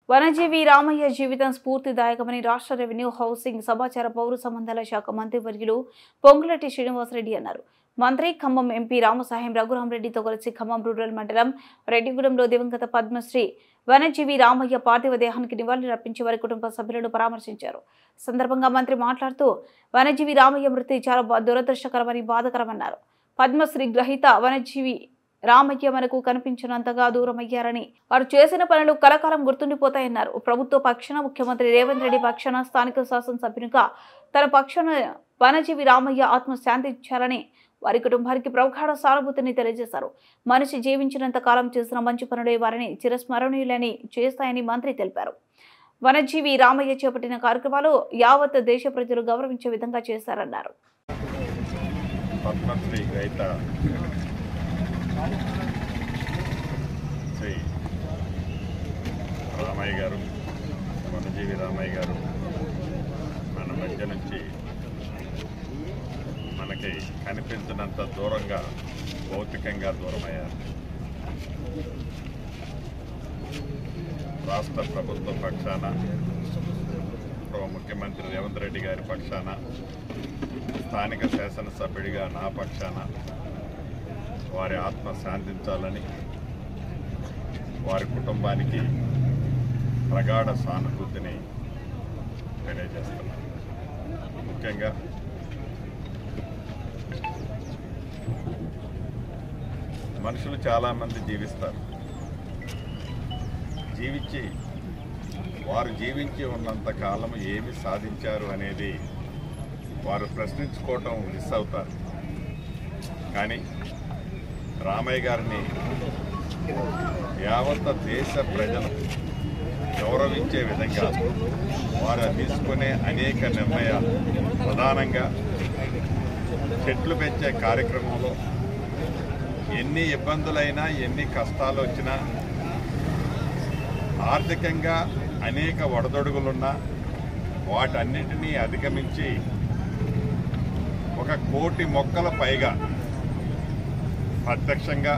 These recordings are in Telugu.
వనజీవి రామయ్య జీవితం స్ఫూర్తిదాయకమని రాష్ట్ర రెవెన్యూ హౌసింగ్ సమాచార పౌర సంబంధాల శాఖ మంత్రి వర్యులు పొంగులటి శ్రీనివాసరెడ్డి అన్నారు. మంత్రి ఖమ్మం ఎంపీ రామసాయం రఘురామరెడ్డితో కలిసి ఖమ్మం రూరల్ మండలం రెడ్డిగూడెంలో దివంగత పద్మశ్రీ వనజీవి రామయ్య పార్థివ దేహానికి నివాళులర్పించి వారి కుటుంబ సభ్యులను పరామర్శించారు. సందర్భంగా మంత్రి మాట్లాడుతూ వనజీవి రామయ్య మృతి చాలా దురదృష్టకరమని బాధకరమన్నారు. పద్మశ్రీ గ్రహీత వనజీవి రామయ్య మనకు కనిపించినంతగా దూరమయ్యారని, వారు చేసిన పనులు కలకాలం గుర్తుండిపోతాయన్నారు. ప్రభుత్వ పక్షాన ముఖ్యమంత్రి రేవంత్ రెడ్డి పక్షాన స్థానిక శాసనసభ్యునిగా తన పక్షాన వనజీవి రామయ్య ఆత్మ శాంతించాలని వారి కుటుంబానికి ప్రగాఢ సానుభూతిని తెలియజేశారు. మనిషి జీవించినంత కాలం చేసిన మంచి పనులే వారిని చిరస్మరణీయులని చేస్తాయని మంత్రి తెలిపారు. వనజీవి రామయ్య చేపట్టిన కార్యక్రమాలు యావత్ దేశ ప్రజలు గౌరవించే విధంగా చేశారన్నారు. శ్రీ రామయ్య గారు, వనజీవి రామయ్య గారు మన మధ్య నుంచి మనకి కనిపించినంత దూరంగా భౌతికంగా దూరమయ్యారు. రాష్ట్ర ప్రభుత్వ పక్షాన, ముఖ్యమంత్రి రేవంత్ రెడ్డి గారి పక్షాన, స్థానిక శాసనసభ్యుడిగా నా పక్షాన వారి ఆత్మ శాంతించాలని, వారి కుటుంబానికి ప్రగాఢ సానుభూతిని తెలియజేస్తున్నాను. ముఖ్యంగా మనుషులు చాలామంది జీవిస్తారు. వారు జీవించి ఉన్నంత కాలం ఏమి సాధించారు అనేది వారు ప్రశ్నించుకోవటం మిస్ అవుతారు. కానీ రామయ్య గారిని యావత్ దేశ ప్రజలు గౌరవించే విధంగా వారు తీసుకునే అనేక నిర్ణయాలు, ప్రధానంగా చెట్లు పెంచే కార్యక్రమంలో ఎన్ని ఇబ్బందులైనా, ఎన్ని కష్టాలు వచ్చినా, ఆర్థికంగా అనేక ఒడదొడుగులున్నా వాటన్నిటినీ అధిగమించి 1 కోటి మొక్కల పైగా ప్రత్యక్షంగా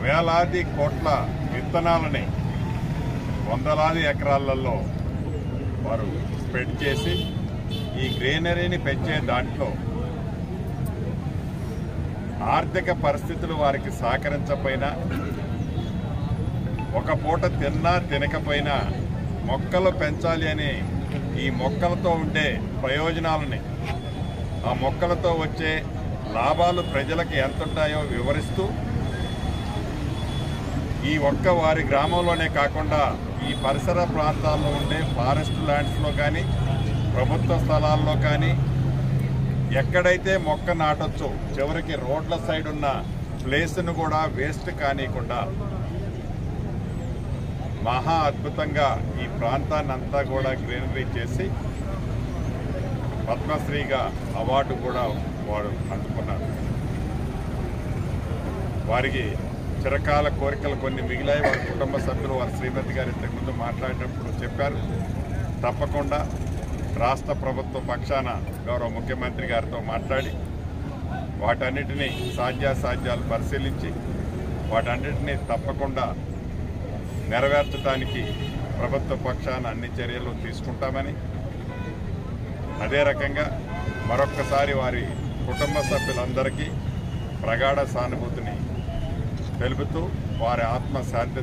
వేలాది కోట్ల విత్తనాలని వందలాది ఎకరాలలో వారు స్ప్రెడ్ చేసి ఈ గ్రీనరీని పెంచే దాంట్లో ఆర్థిక పరిస్థితులు వారికి సహకరించకపోయినా, ఒక పూట తిన్నా తినకపోయినా మొక్కలు పెంచాలి అని ఈ మొక్కలతో ఉండే ప్రయోజనాలని, ఆ మొక్కలతో వచ్చే లాభాలు ప్రజలకు ఎంతుంటాయో వివరిస్తూ ఈ ఒక్క వారి గ్రామంలోనే కాకుండా ఈ పరిసర ప్రాంతాల్లో ఉండే ఫారెస్ట్ ల్యాండ్స్లో కానీ, ప్రభుత్వ స్థలాల్లో కానీ ఎక్కడైతే మొక్క నాటొచ్చో, చివరికి రోడ్ల సైడ్ ఉన్న ప్లేస్ను కూడా వేస్ట్ కానియకుండా మహా అద్భుతంగా ఈ ప్రాంతాన్ని అంతా కూడా గ్రీనరీ చేసి పద్మశ్రీగా అవార్డు కూడా వారు అందుకున్నారు. వారికి చిరకాల కోరికలు కొన్ని మిగిలాయి. వారి కుటుంబ సభ్యులు, వారి శ్రీమతి గారు ఇంతకుముందు మాట్లాడినప్పుడు చెప్పారు. తప్పకుండా రాష్ట్ర ప్రభుత్వ పక్షాన గౌరవ ముఖ్యమంత్రి గారితో మాట్లాడి వాటన్నిటినీ సాధ్యాసాధ్యాలు పరిశీలించి వాటన్నిటినీ తప్పకుండా నెరవేర్చడానికి ప్రభుత్వ పక్షాన అన్ని చర్యలు తీసుకుంటామని, అదే రకంగా మరొక్కసారి వారి కుటుంబ సభ్యులందరికీ ప్రగాఢ సానుభూతిని తెలుపుతూ వారి ఆత్మ శాంతి